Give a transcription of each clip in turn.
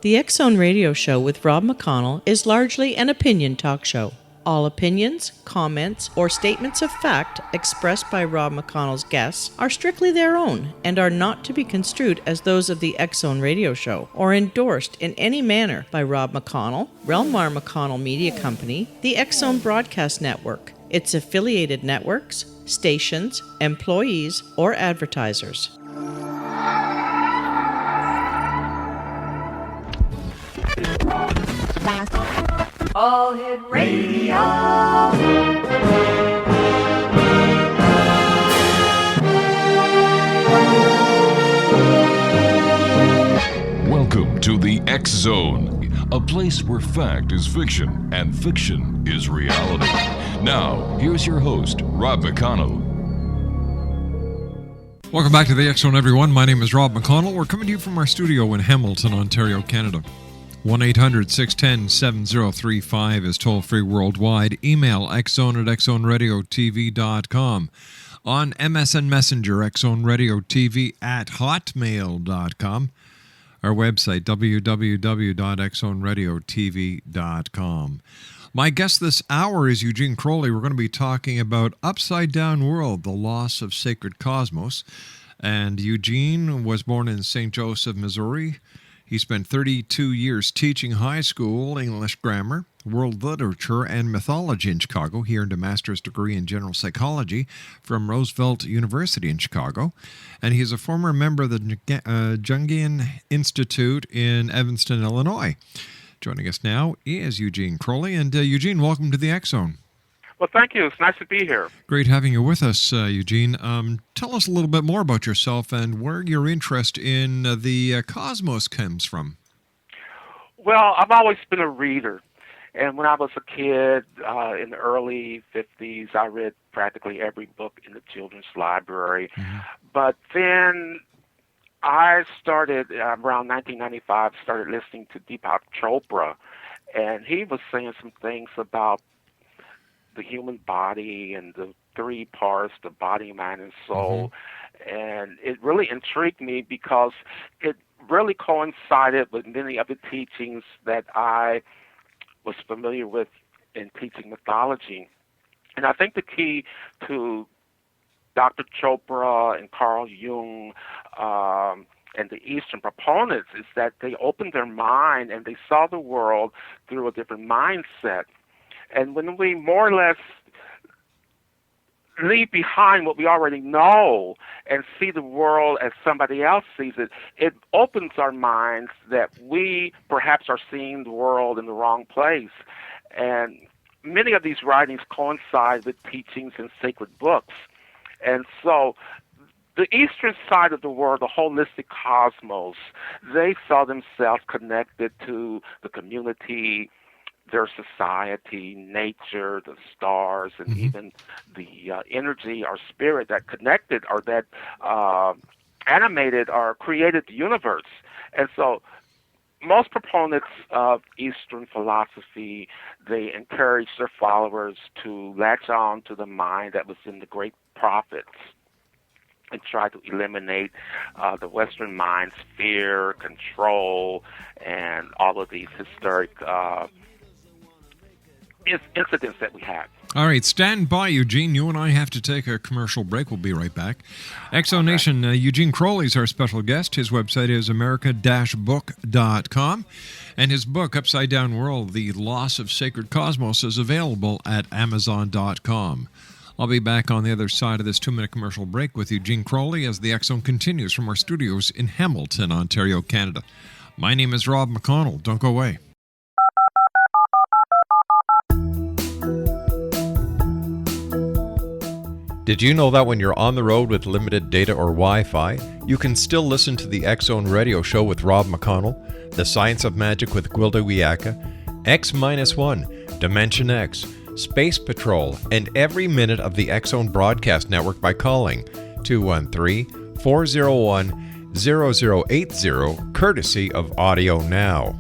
The X Zone Radio Show with Rob McConnell is largely an opinion talk show. All opinions, comments, or statements of fact expressed by Rob McConnell's guests are strictly their own and are not to be construed as those of the X Zone Radio Show or endorsed in any manner by Rob McConnell, Relmar McConnell Media Company, the X Zone Broadcast Network, its affiliated networks, stations, employees, or advertisers. All Hit Radio. Welcome to the X Zone, a place where fact is fiction and fiction is reality. Now, here's your host, Rob McConnell. Welcome back to the X Zone, everyone. My name is Rob McConnell. We're coming to you from our studio in Hamilton, Ontario, Canada. 1-800-610-7035 is toll-free worldwide. Email xzone@xzoneradiotv.com. On MSN Messenger, xzoneradiotv@hotmail.com. Our website, www.xzoneradiotv.com. My guest this hour is Eugene Crowley. We're going to be talking about Upside Down World, the loss of sacred cosmos. And Eugene was born in St. Joseph, Missouri. He spent 32 years teaching high school English grammar, world literature, and mythology in Chicago. He earned a master's degree in general psychology from Roosevelt University in Chicago. And he is a former member of the Jungian Institute in Evanston, Illinois. Joining us now is Eugene Crowley. And Eugene, welcome to the X Zone. Well, thank you. It's nice to be here. Great having you with us, Eugene. Tell us a little bit more about yourself and where your interest in the cosmos comes from. Well, I've always been a reader. And when I was a kid, in the early 50s, I read practically every book in the children's library. Mm-hmm. But then I started, around 1995, started listening to Deepak Chopra. And he was saying some things about the human body and the three parts, the body, mind, and soul. Mm-hmm. And it really intrigued me because it really coincided with many of the teachings that I was familiar with in teaching mythology. And I think the key to Dr. Chopra and Carl Jung and the Eastern proponents is that they opened their mind and they saw the world through a different mindset. And when we more or less leave behind what we already know and see the world as somebody else sees it, it opens our minds that we perhaps are seeing the world in the wrong place. And many of these writings coincide with teachings in sacred books. And so the Eastern side of the world, the holistic cosmos, they saw themselves connected to the community, their society, nature, the stars, and mm-hmm. even the energy or spirit that connected or that animated or created the universe. And so most proponents of Eastern philosophy, they encourage their followers to latch on to the mind that was in the great prophets and try to eliminate the Western mind's fear, control, and all of these historic incidents that we had. All right, stand by, Eugene. You and I have to take a commercial break. We'll be right back. Exonation, Eugene Crowley is our special guest. His website is america-book.com. And his book, Upside Down World, The Loss of Sacred Cosmos, is available at amazon.com. I'll be back on the other side of this 2-minute commercial break with Eugene Crowley as the X Zone continues from our studios in Hamilton, Ontario, Canada. My name is Rob McConnell. Don't go away. Did you know that when you're on the road with limited data or Wi-Fi, you can still listen to the X Zone Radio Show with Rob McConnell, The Science of Magic with Gwilda Wiyaka, X-1, Dimension X, Space Patrol, and every minute of the X Zone Broadcast Network by calling 213-401-0080, courtesy of Audio Now.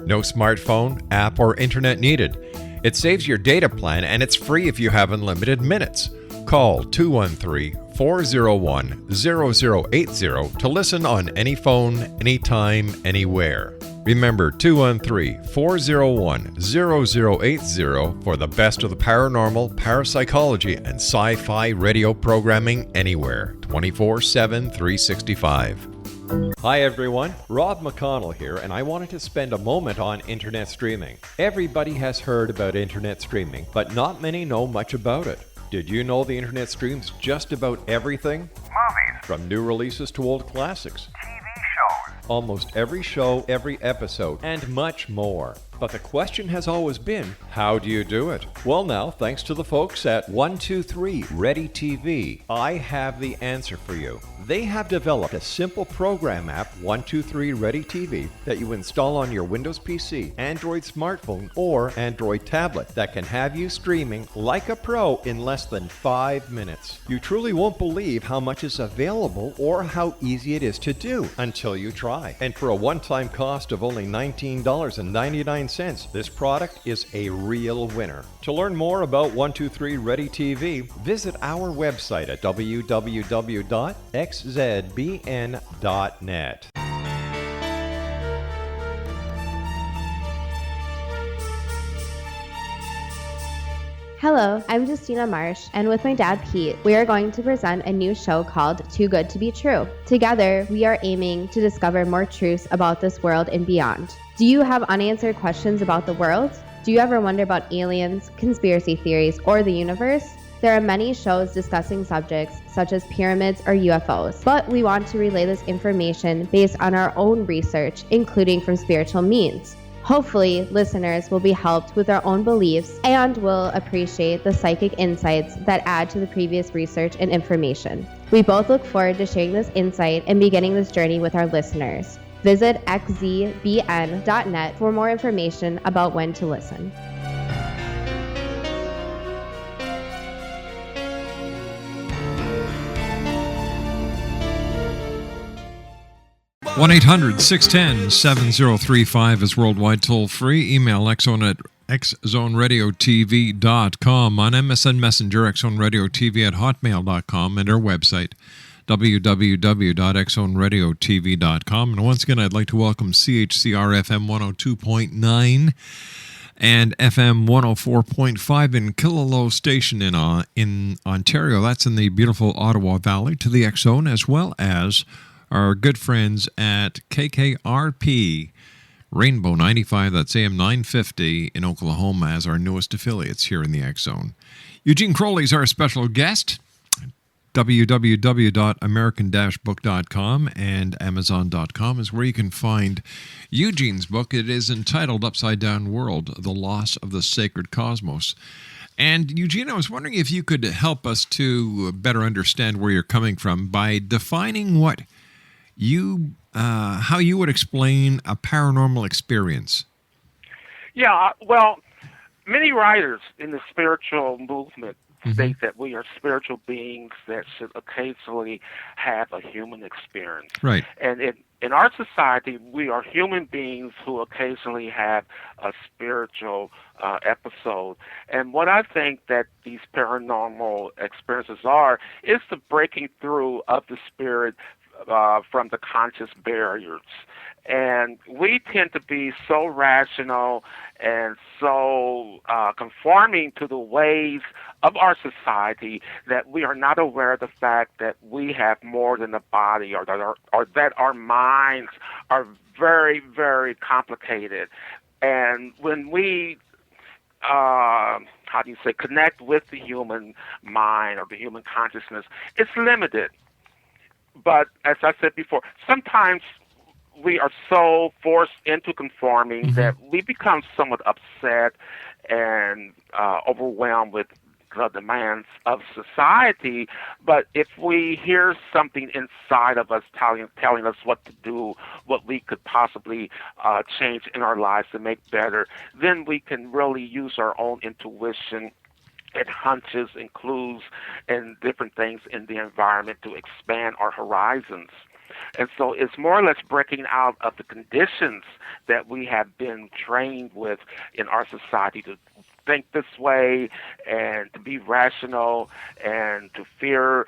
No smartphone, app, or internet needed. It saves your data plan and it's free if you have unlimited minutes. Call 213-401-0080 to listen on any phone, anytime, anywhere. Remember 213-401-0080 for the best of the paranormal, parapsychology, and sci-fi radio programming anywhere, 24/7, 365. Hi everyone, Rob McConnell here, and I wanted to spend a moment on internet streaming. Everybody has heard about internet streaming, but not many know much about it. Did you know the internet streams just about everything? Movies, From new releases to old classics. TV shows, Almost every show, every episode, and much more. But the question has always been, how do you do it? Well now, thanks to the folks at 123 Ready TV, I have the answer for you. They have developed a simple program app, 123 Ready TV, that you install on your Windows PC, Android smartphone, or Android tablet that can have you streaming like a pro in less than 5 minutes. You truly won't believe how much is available or how easy it is to do until you try. And for a one-time cost of only $19.99, this product is a real winner. To learn more about 123 Ready TV, visit our website at www.xzbn.net. Hello, I'm Justina Marsh, and with my dad Pete, we are going to present a new show called Too Good to Be True. Together, we are aiming to discover more truths about this world and beyond. Do you have unanswered questions about the world? Do you ever wonder about aliens, conspiracy theories, or the universe? There are many shows discussing subjects such as pyramids or UFOs, but we want to relay this information based on our own research, including from spiritual means. Hopefully, listeners will be helped with their own beliefs and will appreciate the psychic insights that add to the previous research and information. We both look forward to sharing this insight and beginning this journey with our listeners. Visit xzbn.net for more information about when to listen. One 800-610-7035 is worldwide toll-free. Email xzone at xzoneradiotv.com. On MSN Messenger, xzoneradiotv at hotmail.com, and our website, www.xzoneradiotv.com. And once again, I'd like to welcome CHCR FM 102.9 and FM 104.5 in Killaloe Station in Ontario. That's in the beautiful Ottawa Valley, to the X Zone, as well as our good friends at KKRP Rainbow 95, that's AM 950 in Oklahoma, as our newest affiliates here in the X Zone. Eugene Crowley is our special guest. www.american-book.com and amazon.com is where you can find Eugene's book. It is entitled Upside Down World, The Loss of the Sacred Cosmos. And Eugene, I was wondering if you could help us to better understand where you're coming from by defining what how you would explain a paranormal experience. Yeah, well, many writers in the spiritual movement state that we are spiritual beings that should occasionally have a human experience. Right. And in our society, we are human beings who occasionally have a spiritual episode. And what I think that these paranormal experiences is the breaking through of the spirit from the conscious barriers. And we tend to be so rational and so conforming to the ways of our society that we are not aware of the fact that we have more than a body, or that our minds are very, very complicated. And when we connect with the human mind or the human consciousness, it's limited. But as I said before, sometimes we are so forced into conforming that we become somewhat upset and overwhelmed with the demands of society. But if we hear something inside of us telling us what to do, what we could possibly change in our lives to make better, then we can really use our own intuition and hunches and clues and different things in the environment to expand our horizons. And so it's more or less breaking out of the conditions that we have been trained with in our society to think this way and to be rational and to fear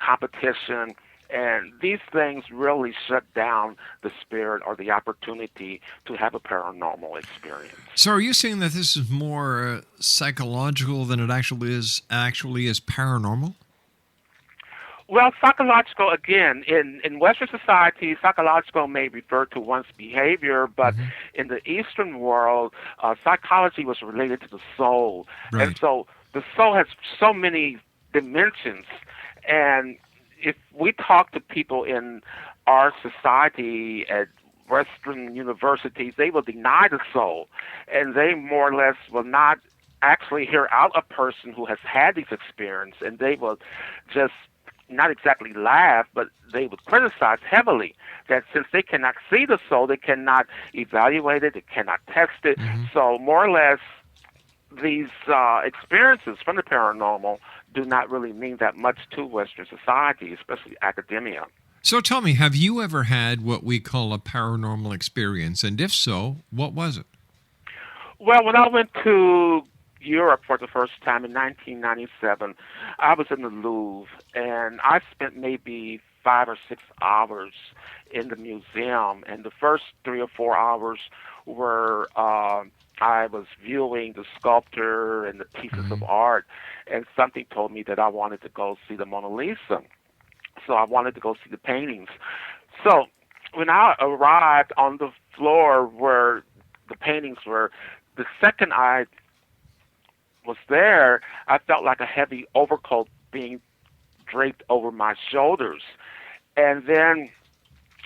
competition And these things really shut down the spirit or the opportunity to have a paranormal experience. So are you saying that this is more psychological than it actually is paranormal? Well, psychological, again, in Western society, psychological may refer to one's behavior, but in the Eastern world, psychology was related to the soul. Right. And so the soul has so many dimensions. And if we talk to people in our society at Western universities, they will deny the soul. And they more or less will not actually hear out a person who has had these experiences, and they will just not exactly laugh, but they would criticize heavily that since they cannot see the soul, they cannot evaluate it, they cannot test it. So more or less, these experiences from the paranormal do not really mean that much to Western society, especially academia. So tell me, have you ever had what we call a paranormal experience? And if so, what was it? Well, when I went to Europe for the first time in 1997, I was in the Louvre, and I spent maybe 5 or 6 hours in the museum. And the first 3 or 4 hours were I was viewing the sculpture and the pieces of art, and something told me that I wanted to go see the Mona Lisa. So I wanted to go see the paintings. So when I arrived on the floor where the paintings were, the second I was there, I felt like a heavy overcoat being draped over my shoulders. And then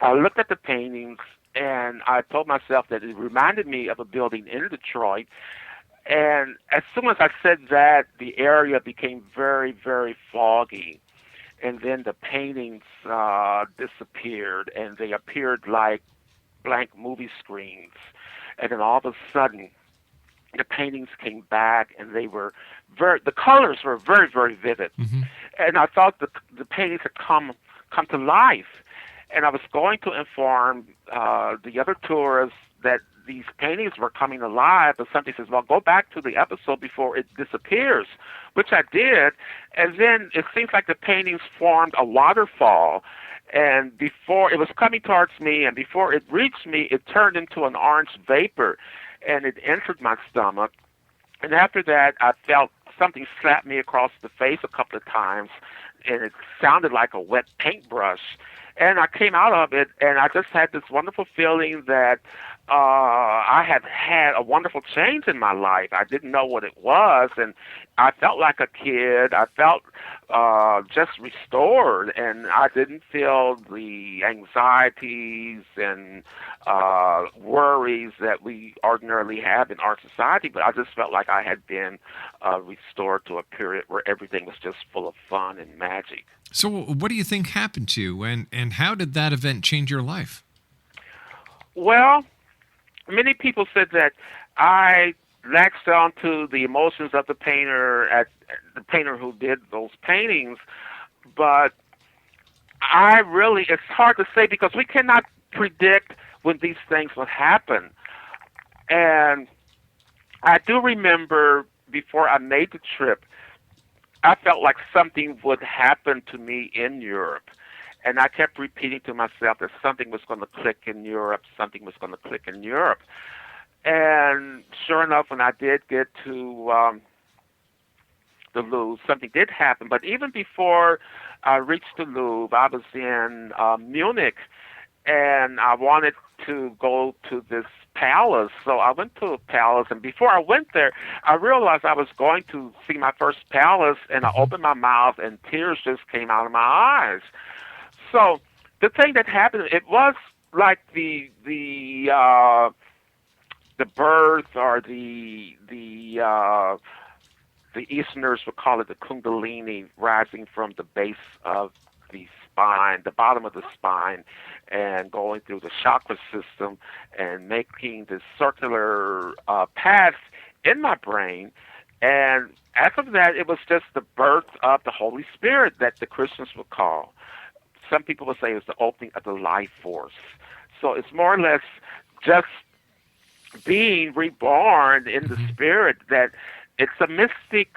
I looked at the paintings, and I told myself that it reminded me of a building in Detroit. And as soon as I said that, the area became very, very foggy. And then the paintings disappeared, and they appeared like blank movie screens. And then all of a sudden, the paintings came back, and the colors were very, very vivid. And I thought the paintings had come to life. And I was going to inform the other tourists that these paintings were coming alive, but somebody says, well, go back to the episode before it disappears, which I did. And then it seems like the paintings formed a waterfall. And before it was coming towards me, and before it reached me, it turned into an orange vapor, and it entered my stomach. And after that, I felt something slap me across the face a couple of times, and it sounded like a wet paintbrush. And I came out of it, and I just had this wonderful feeling that I had had a wonderful change in my life. I didn't know what it was, and I felt like a kid. I felt just restored, and I didn't feel the anxieties and worries that we ordinarily have in our society, but I just felt like I had been restored to a period where everything was just full of fun and magic. So what do you think happened to you, and how did that event change your life? Well, many people said that I latched onto the emotions of the painter who did those paintings, but it's hard to say because we cannot predict when these things will happen. And I do remember before I made the trip, I felt like something would happen to me in Europe. And I kept repeating to myself that something was going to click in Europe, something was going to click in Europe. And sure enough, when I did get to the Louvre, something did happen. But even before I reached the Louvre, I was in Munich, and I wanted to go to this palace. So I went to a palace, and before I went there, I realized I was going to see my first palace, and I opened my mouth, and tears just came out of my eyes. So the thing that happened, it was like the birth, or the Easterners would call it the Kundalini, rising from the base of the spine, the bottom of the spine, and going through the chakra system and making this circular path in my brain. And after that, it was just the birth of the Holy Spirit that the Christians would call. Some people would say it was the opening of the life force. So it's more or less just being reborn in the spirit, that it's a mystic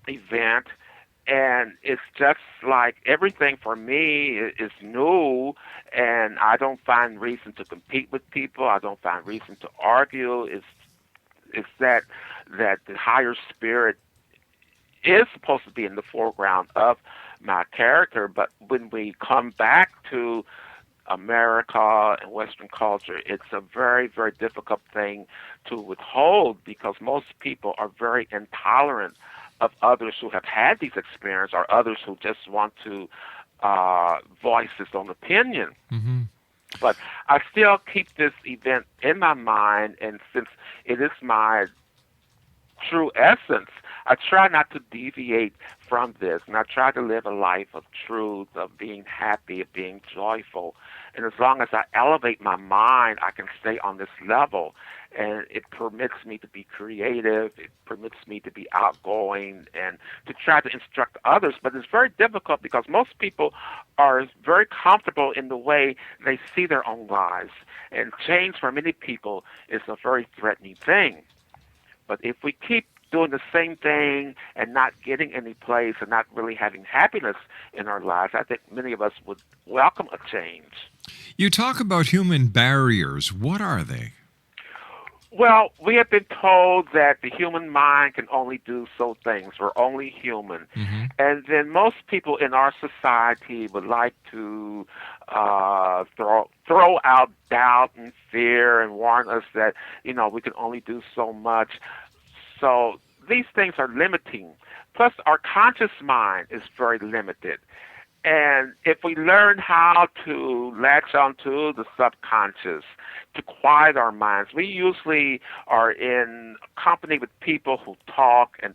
event, And it's just like everything for me is new, and I don't find reason to compete with people. I don't find reason to argue. It's that the higher spirit is supposed to be in the foreground of my character, but when we come back to America and Western culture, it's a very, very difficult thing to withhold because most people are very intolerant of others who have had these experiences or others who just want to voice his own opinion. Mm-hmm. But I still keep this event in my mind, and since it is my true essence, I try not to deviate from this, and I try to live a life of truth, of being happy, of being joyful. And as long as I elevate my mind, I can stay on this level, and it permits me to be creative, it permits me to be outgoing, and to try to instruct others. But it's very difficult because most people are very comfortable in the way they see their own lives, and change for many people is a very threatening thing. But if we keep doing the same thing and not getting any place and not really having happiness in our lives, I think many of us would welcome a change. You talk about human barriers. What are they? Well, we have been told that the human mind can only do so things. We're only human. Mm-hmm. And then most people in our society would like to throw out doubt and fear and warn us that, we can only do so much. So these things are limiting. Plus, our conscious mind is very limited. And if we learn how to latch onto the subconscious, to quiet our minds, we usually are in company with people who talk and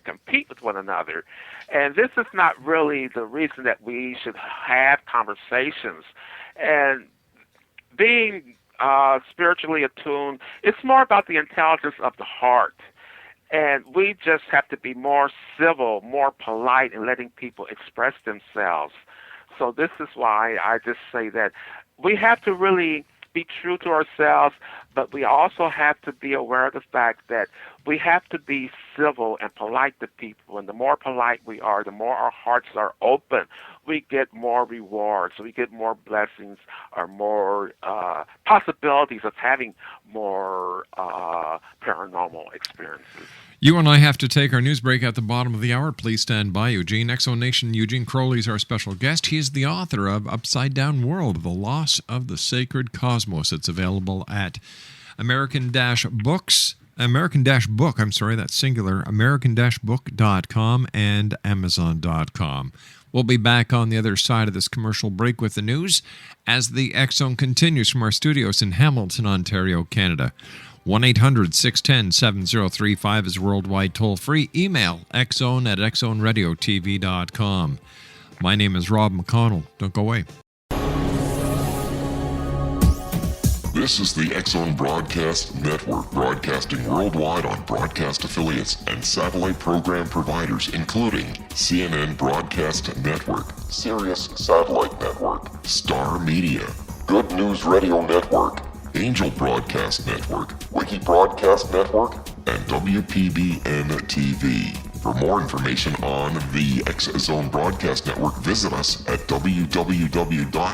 compete with one another. And this is not really the reason that we should have conversations. And being spiritually attuned, it's more about the intelligence of the heart. And we just have to be more civil, more polite in letting people express themselves. So this is why I just say that we have to really be true to ourselves, but we also have to be aware of the fact that we have to be civil and polite to people. And the more polite we are, the more our hearts are open, we get more rewards, we get more blessings, or more possibilities of having more paranormal experiences. You and I have to take our news break at the bottom of the hour. Please stand by, Eugene. Exonation Eugene Crowley is our special guest. He is the author of Upside Down World, The Loss of the Sacred Cosmos. It's available at American-Book, that's singular, American-Book.com and Amazon.com. We'll be back on the other side of this commercial break with the news as the X Zone continues from our studios in Hamilton, Ontario, Canada. 1-800-610-7035 is worldwide toll-free. Email xzone@xzoneradiotv.com. My name is Rob McConnell. Don't go away. This is the X Zone Broadcast Network, broadcasting worldwide on broadcast affiliates and satellite program providers, including CNN Broadcast Network, Sirius Satellite Network, Star Media, Good News Radio Network, Angel Broadcast Network, Wiki Broadcast Network, and WPBN TV. For more information on the X Zone Broadcast Network, visit us at www.xzbn.net.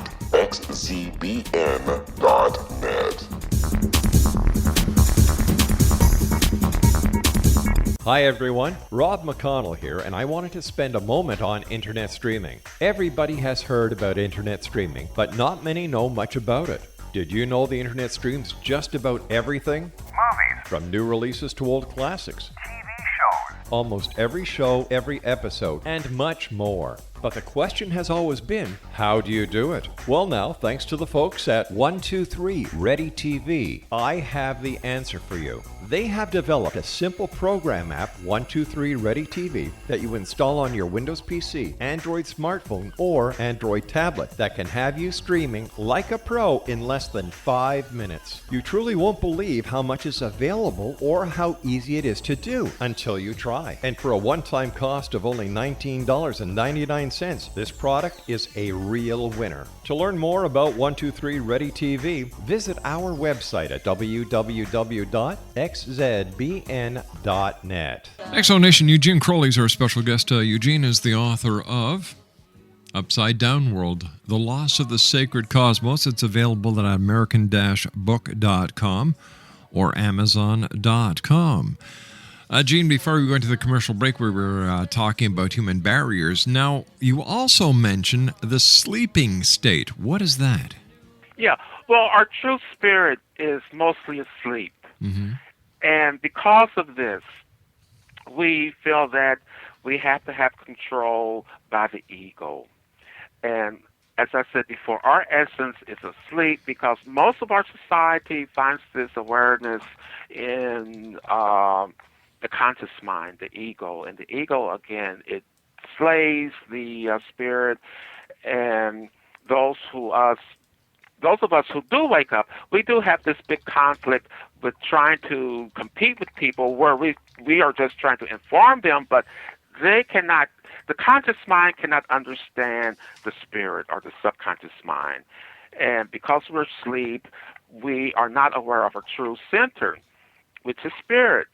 Hi everyone, Rob McConnell here, and I wanted to spend a moment on internet streaming. Everybody has heard about internet streaming, but not many know much about it. Did you know the internet streams just about everything? Movies, From new releases to old classics. TV shows, Almost every show, every episode, and much more. But the question has always been, how do you do it? Well now, thanks to the folks at 123 Ready TV, I have the answer for you. They have developed a simple program app, 123 Ready TV, that you install on your Windows PC, Android smartphone, or Android tablet that can have you streaming like a pro in less than 5 minutes. You truly won't believe how much is available or how easy it is to do until you try. And for a one-time cost of only $19.99, cents. This product is a real winner. To learn more about 123 Ready TV, visit our website at www.xzbn.net. X Zone Nation, Eugene Crowley is our special guest. Eugene is the author of Upside Down World, The Loss of the Sacred Cosmos. It's available at american-book.com or amazon.com. Gene, before we go into the commercial break, we were talking about human barriers. Now, you also mentioned the sleeping state. What is that? Yeah, well, our true spirit is mostly asleep. Mm-hmm. And because of this, we feel that we have to have control by the ego. And as I said before, our essence is asleep because most of our society finds this awareness in the conscious mind, the ego. And the ego, again, it slays the spirit. And those of us who do wake up, we do have this big conflict with trying to compete with people where we are just trying to inform them, but they cannot, the conscious mind cannot understand the spirit or the subconscious mind. And because we're asleep, we are not aware of our true center, which is spirit.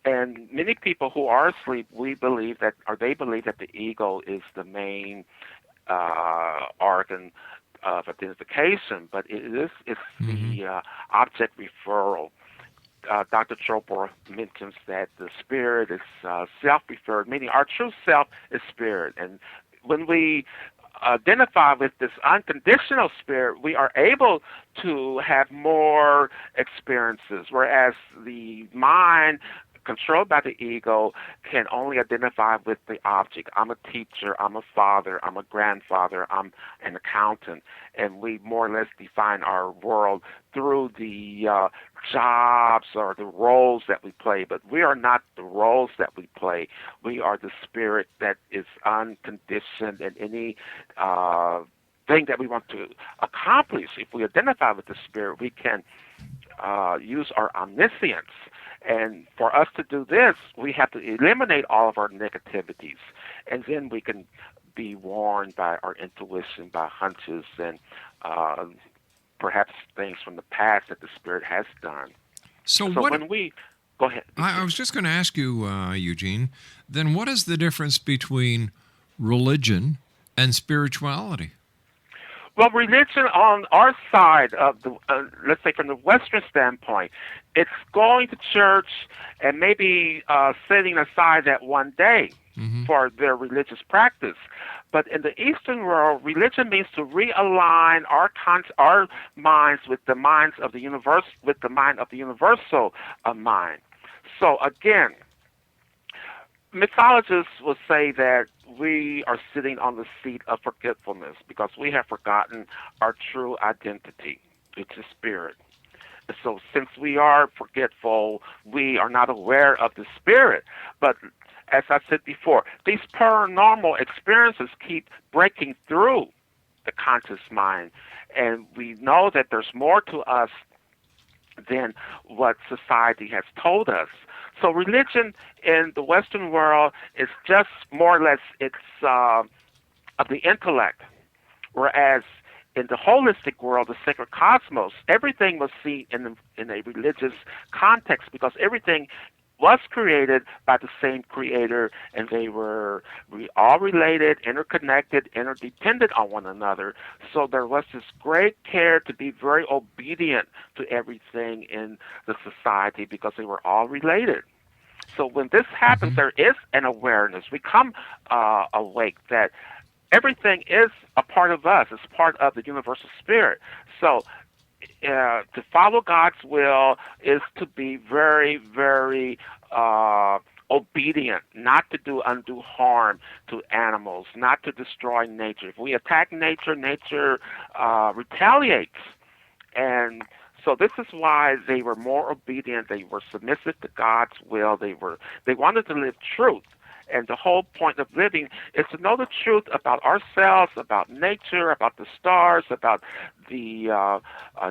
And many people who are asleep, they believe that the ego is the main organ of identification, but it's the object referral. Dr. Chopra mentions that the spirit is self-referred, meaning our true self is spirit. And when we identify with this unconditional spirit, we are able to have more experiences, whereas the mind controlled by the ego can only identify with the object. I'm a teacher, I'm a father, I'm a grandfather, I'm an accountant, and we more or less define our world through the jobs or the roles that we play, but we are not the roles that we play. We are the spirit that is unconditioned, and any thing that we want to accomplish, if we identify with the spirit, we can use our omniscience. And for us to do this, we have to eliminate all of our negativities, and then we can be warned by our intuition, by hunches, and perhaps things from the past that the spirit has done. So when we... Go ahead. I was just going to ask you, Eugene, then what is the difference between religion and spirituality? Well, religion on our side of the, let's say from the Western standpoint, it's going to church and maybe setting aside that one day for their religious practice. But in the Eastern world, religion means to realign our minds with the minds of the universe, with the mind of the universal mind. So again, mythologists will say that we are sitting on the seat of forgetfulness because we have forgotten our true identity, which is spirit. And so since we are forgetful, we are not aware of the spirit. But as I said before, these paranormal experiences keep breaking through the conscious mind. And we know that there's more to us than what society has told us. So religion in the Western world is just more or less it's of the intellect, whereas in the holistic world, the sacred cosmos, everything was seen in a religious context because everything was created by the same creator, and they were all related, interconnected, interdependent on one another. So there was this great care to be very obedient to everything in the society because they were all related. So when this happens, there is an awareness. We come awake that everything is a part of us. It's part of the universal spirit. So to follow God's will is to be very, very obedient, not to do undue harm to animals, not to destroy nature. If we attack nature, nature retaliates. And so this is why they were more obedient. They were submissive to God's will. They wanted to live truth. And the whole point of living is to know the truth about ourselves, about nature, about the stars, about the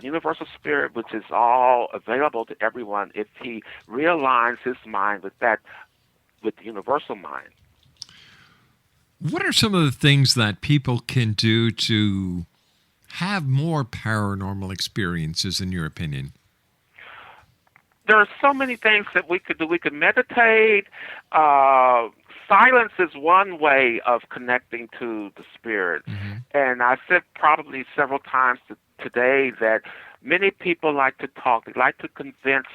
universal spirit, which is all available to everyone if he realigns his mind with the universal mind. What are some of the things that people can do to have more paranormal experiences, in your opinion? There are so many things that we could do. We could meditate. Silence is one way of connecting to the spirit. And I said probably several times today that many people like to talk. They like to convince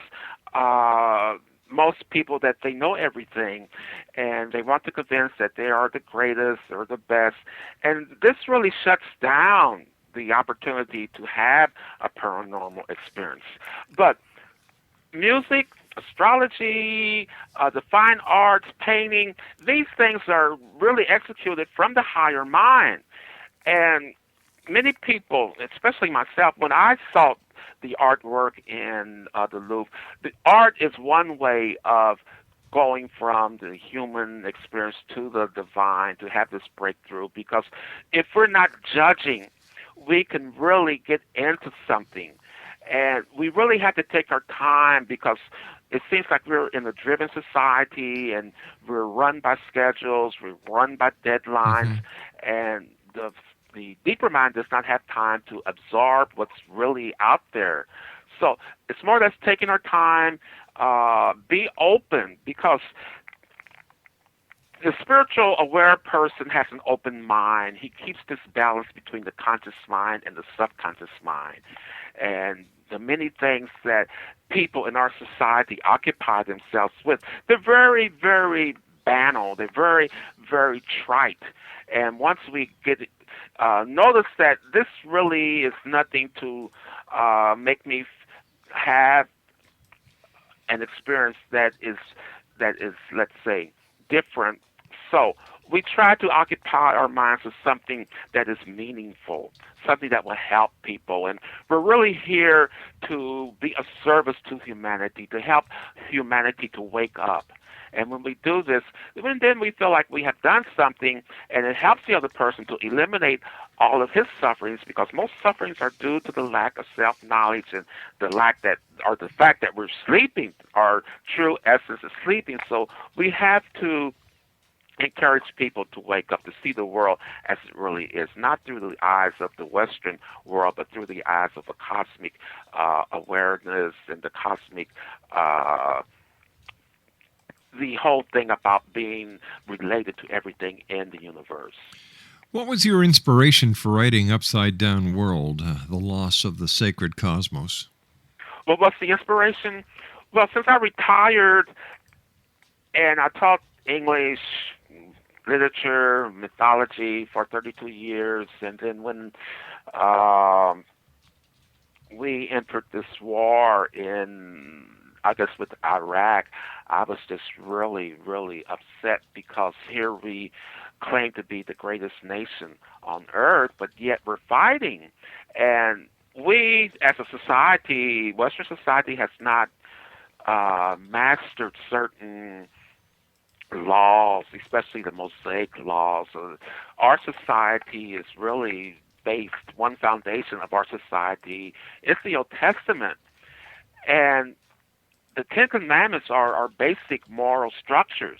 most people that they know everything, and they want to convince that they are the greatest or the best. And this really shuts down the opportunity to have a paranormal experience. But music, astrology, the fine arts, painting, these things are really executed from the higher mind. And many people, especially myself, when I saw the artwork in the Louvre, the art is one way of going from the human experience to the divine, to have this breakthrough, because if we're not judging, we can really get into something. And we really have to take our time, because it seems like we're in a driven society and we're run by schedules, we're run by deadlines, and the deeper mind does not have time to absorb what's really out there. So it's more or less taking our time, be open, because the spiritual aware person has an open mind. He keeps this balance between the conscious mind and the subconscious mind. And the many things that people in our society occupy themselves with, they're very, very banal. They're very, very trite. And once we get notice that this really is nothing to make me have an experience that is, let's say, different. So we try to occupy our minds with something that is meaningful, something that will help people. And we're really here to be of service to humanity, to help humanity to wake up. And when we do this, then we feel like we have done something, and it helps the other person to eliminate all of his sufferings, because most sufferings are due to the lack of self-knowledge and the fact that we're sleeping. Our true essence is sleeping. So we have to encourage people to wake up, to see the world as it really is, not through the eyes of the Western world, but through the eyes of a cosmic awareness and the cosmic the whole thing about being related to everything in the universe. What was your inspiration for writing Upside Down World, The Loss of the Sacred Cosmos? Well, what's the inspiration? Well, since I retired and I taught English, literature, mythology for 32 years, and then when we entered this war with Iraq, I was just really, really upset, because here we claim to be the greatest nation on earth, but yet we're fighting. And we, as a society, Western society, has not mastered certain laws, especially the Mosaic laws. Our society is really based, one foundation of our society is the Old Testament. And the Ten Commandments are our basic moral structures.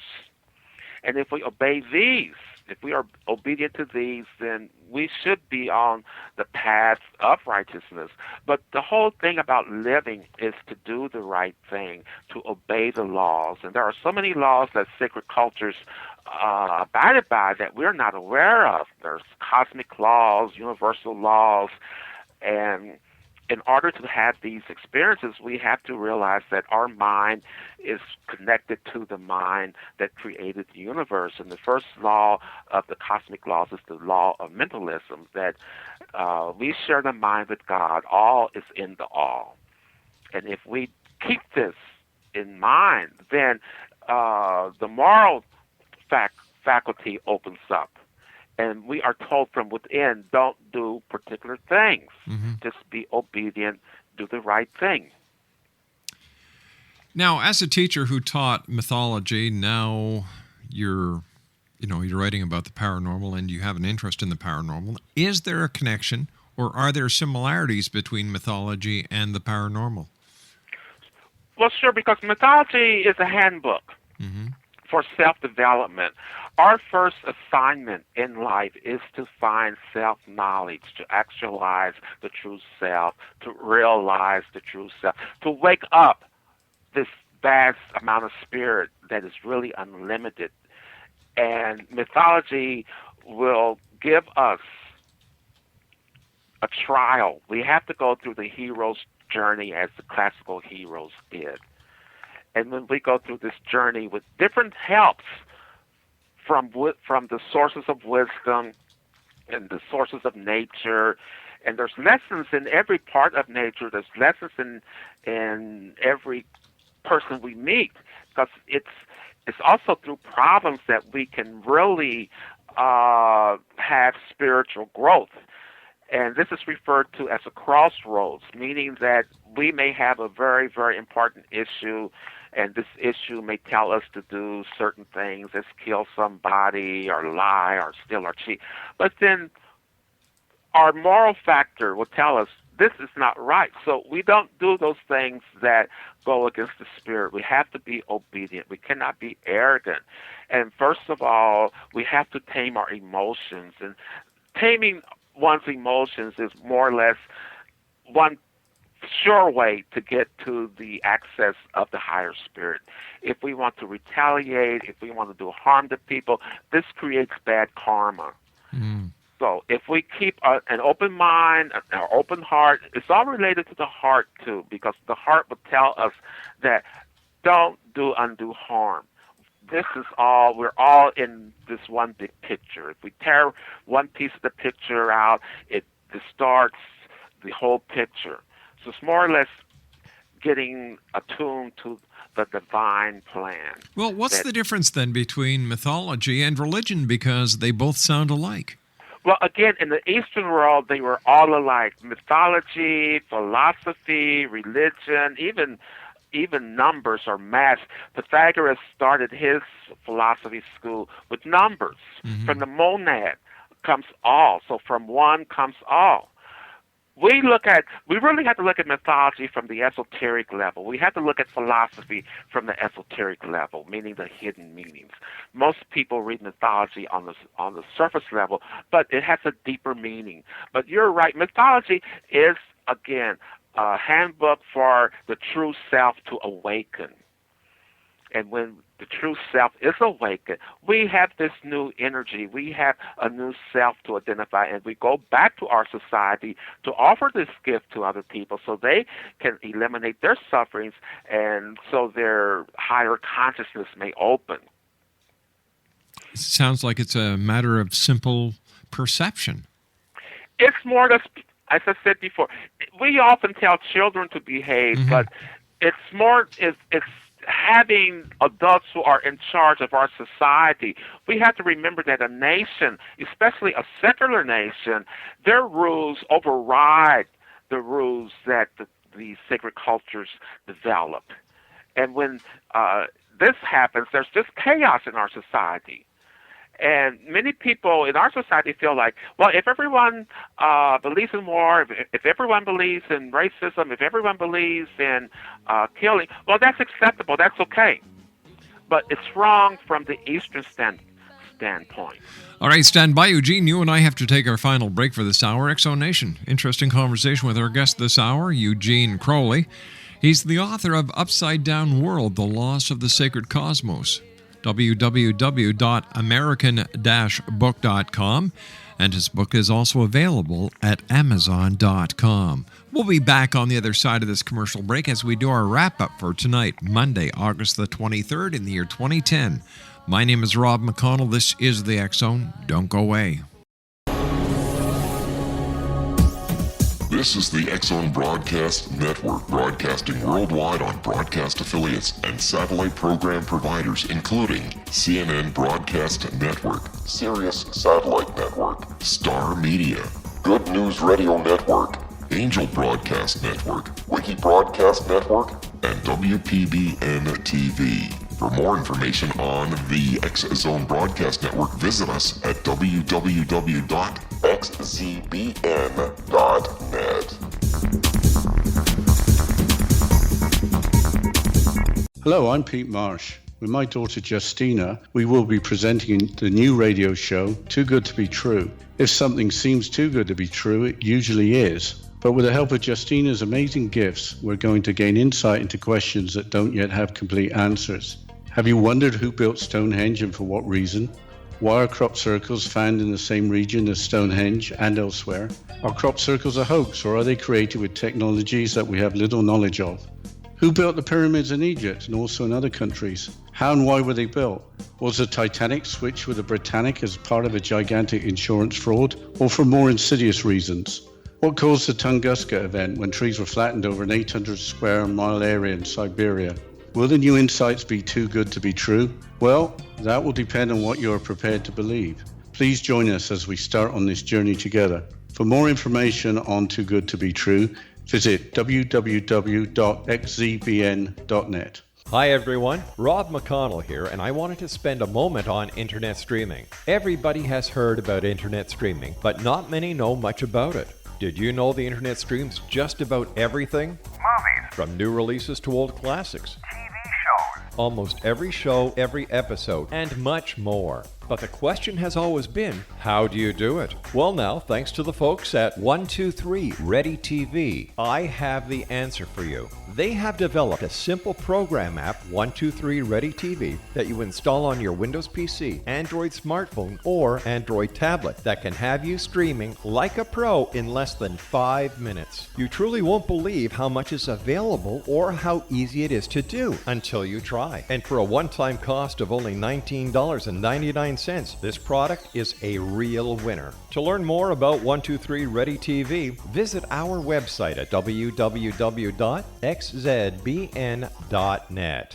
And if we obey these, if we are obedient to these, then we should be on the path of righteousness. But the whole thing about living is to do the right thing, to obey the laws. And there are so many laws that sacred cultures abided by that we're not aware of. There's cosmic laws, universal laws, and in order to have these experiences, we have to realize that our mind is connected to the mind that created the universe. And the first law of the cosmic laws is the law of mentalism, that we share the mind with God. All is in the all. And if we keep this in mind, then the moral faculty opens up. And we are told from within, don't do particular things. Just be obedient, do the right thing. Now, as a teacher who taught mythology, now you're writing about the paranormal and you have an interest in the paranormal. Is there a connection, or are there similarities between mythology and the paranormal? Well, sure, because mythology is a handbook for self-development. Our first assignment in life is to find self-knowledge, to actualize the true self, to realize the true self, to wake up this vast amount of spirit that is really unlimited. And mythology will give us a trial. We have to go through the hero's journey as the classical heroes did. And when we go through this journey with different helps from the sources of wisdom and the sources of nature, and there's lessons in every part of nature, there's lessons in every person we meet, because it's also through problems that we can really have spiritual growth. And this is referred to as a crossroads, meaning that we may have a very, very important issue, and this issue may tell us to do certain things, as kill somebody, or lie, or steal, or cheat. But then our moral factor will tell us this is not right. So we don't do those things that go against the spirit. We have to be obedient. We cannot be arrogant. And first of all, we have to tame our emotions. And taming one's emotions is more or less one sure way to get to the access of the higher spirit. If we want to retaliate, if we want to do harm to people, this creates bad karma. So if we keep an open mind, an open heart, it's all related to the heart too, because the heart will tell us that don't do undue harm. This is all, we're all in this one big picture. If we tear one piece of the picture out, it distorts the whole picture. So it's more or less getting attuned to the divine plan. Well, what's the difference then between mythology and religion? Because they both sound alike. Well, again, in the Eastern world, they were all alike. Mythology, philosophy, religion, even numbers or math. Pythagoras started his philosophy school with numbers. From the monad comes all. So from one comes all. We really have to look at mythology from the esoteric level. We have to look at philosophy from the esoteric level, meaning the hidden meanings. Most people read mythology on the surface level, but it has a deeper meaning. But you're right, mythology is, again, a handbook for the true self to awaken. And when the true self is awakened, we have this new energy. We have a new self to identify, and we go back to our society to offer this gift to other people so they can eliminate their sufferings and so their higher consciousness may open. It sounds like it's a matter of simple perception. It's more, as I said before, we often tell children to behave, but it's more, it's having adults who are in charge of our society. We have to remember that a nation, especially a secular nation, their rules override the rules that the sacred cultures develop. And when this happens, there's just chaos in our society. And many people in our society feel like, well, if everyone believes in war, if everyone believes in racism, if everyone believes in killing, well, that's acceptable, that's okay. But it's wrong from the Eastern standpoint. All right, stand by, Eugene. You and I have to take our final break for this hour. X-Zone Nation, interesting conversation with our guest this hour, Eugene Crowley. He's the author of Upside Down World, The Loss of the Sacred Cosmos. www.american-book.com, and his book is also available at amazon.com. We'll be back on the other side of this commercial break as we do our wrap-up for tonight, Monday, August the 23rd in the year 2010. My name is Rob McConnell. This is the X-Zone. Don't go away. This is the X-Zone Broadcast Network, broadcasting worldwide on broadcast affiliates and satellite program providers, including CNN Broadcast Network, Sirius Satellite Network, Star Media, Good News Radio Network, Angel Broadcast Network, Wiki Broadcast Network, and WPBN TV. For more information on the X-Zone Broadcast Network, visit us at www.xzbn.net. Hello, I'm Pete Marsh. With my daughter Justina, we will be presenting the new radio show, Too Good to Be True. If something seems too good to be true, it usually is. But with the help of Justina's amazing gifts, we're going to gain insight into questions that don't yet have complete answers. Have you wondered who built Stonehenge and for what reason? Why are crop circles found in the same region as Stonehenge and elsewhere? Are crop circles a hoax, or are they created with technologies that we have little knowledge of? Who built the pyramids in Egypt and also in other countries? How and why were they built? Was the Titanic switched with the Britannic as part of a gigantic insurance fraud, or for more insidious reasons? What caused the Tunguska event when trees were flattened over an 800 square mile area in Siberia? Will the new insights be too good to be true? Well, that will depend on what you are prepared to believe. Please join us as we start on this journey together. For more information on Too Good to Be True, visit www.xzbn.net. Hi everyone, Rob McConnell here, and I wanted to spend a moment on internet streaming. Everybody has heard about internet streaming, but not many know much about it. Did you know the internet streams just about everything? Movies, From new releases to old classics. TV shows, Almost every show, every episode, and much more. But the question has always been, how do you do it? Well now, thanks to the folks at 123 Ready TV, I have the answer for you. They have developed a simple program app, 123 Ready TV, that you install on your Windows PC, Android smartphone, or Android tablet that can have you streaming like a pro in less than 5 minutes. You truly won't believe how much is available or how easy it is to do until you try. And for a one-time cost of only $19.99, this product is a real winner. To learn more about 123 Ready TV, visit our website at www.xzbn.net.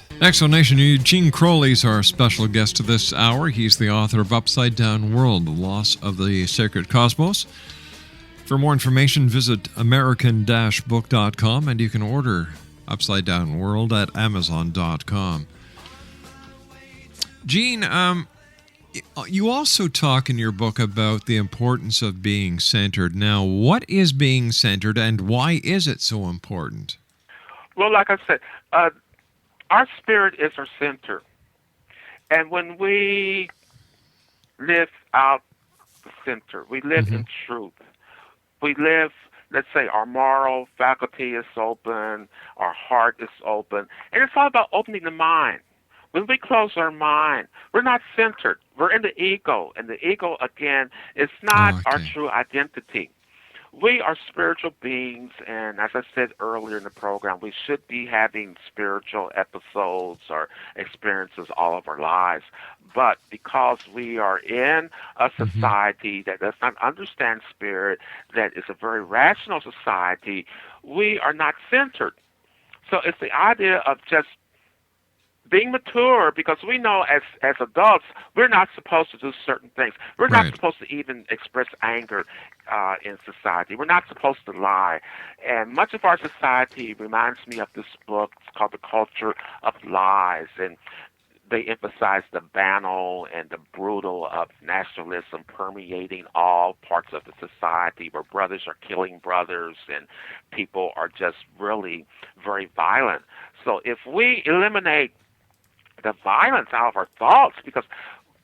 Exonation, Eugene Crowley is our special guest this hour. He's the author of Upside Down World, The Loss of the Sacred Cosmos. For more information, visit american-book.com, and you can order Upside Down World at amazon.com. Gene, you also talk in your book about the importance of being centered. Now, what is being centered, and why is it so important? Well, like I said, our spirit is our center. And when we live out the center, we live in truth. We live, let's say, our moral faculty is open, our heart is open, and it's all about opening the mind. When we close our mind, we're not centered. We're in the ego, and the ego, again, is not our true identity. We are spiritual beings, and as I said earlier in the program, we should be having spiritual episodes or experiences all of our lives. But because we are in a society that does not understand spirit, that is a very rational society, we are not centered. So it's the idea of just being mature, because we know as adults, we're not supposed to do certain things. We're not supposed to even express anger in society. We're not supposed to lie. And much of our society reminds me of this book. It's called The Culture of Lies. And they emphasize the banal and the brutal of nationalism permeating all parts of the society, where brothers are killing brothers and people are just really very violent. So if we eliminate the violence out of our thoughts, because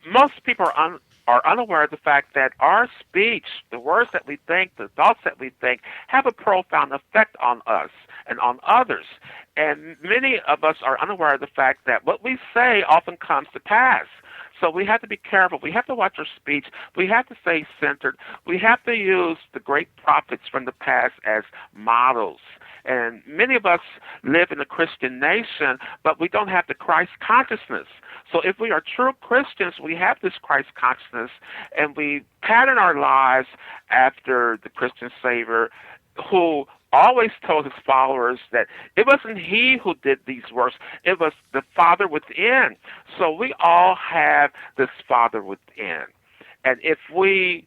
most people are unaware of the fact that our speech, the words that we think, the thoughts that we think, have a profound effect on us and on others. And many of us are unaware of the fact that what we say often comes to pass. So we have to be careful. We have to watch our speech. We have to stay centered. We have to use the great prophets from the past as models. And many of us live in a Christian nation, but we don't have the Christ consciousness. So if we are true Christians, we have this Christ consciousness, and we pattern our lives after the Christian Savior, who always told his followers that it wasn't he who did these works, it was the Father within. So we all have this Father within. And if we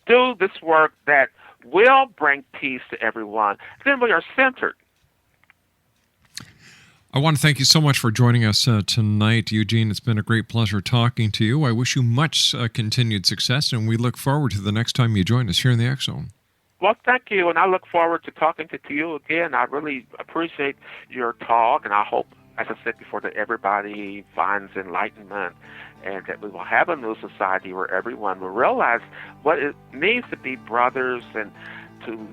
do this work that will bring peace to everyone, then we are centered. I want to thank you so much for joining us tonight, Eugene. It's been a great pleasure talking to you. I wish you much continued success, and we look forward to the next time you join us here in the X Zone. Well, thank you, and I look forward to talking to you again. I really appreciate your talk, and I hope as I said before, that everybody finds enlightenment, and that we will have a new society where everyone will realize what it means to be brothers and to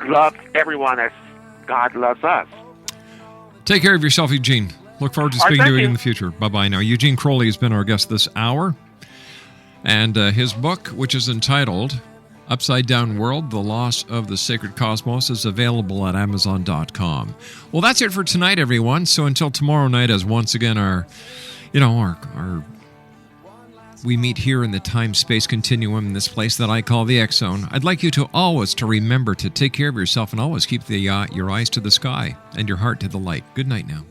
love everyone as God loves us. Take care of yourself, Eugene. Look forward to speaking to you in the future. Bye-bye now. Eugene Crowley has been our guest this hour. And his book, which is entitled Upside Down World, The Loss of the Sacred Cosmos, is available at Amazon.com. Well, that's it for tonight, everyone. So until tomorrow night, as once again we meet here in the time-space continuum in this place that I call the X Zone, I'd like you to always remember to take care of yourself and always keep your eyes to the sky and your heart to the light. Good night now.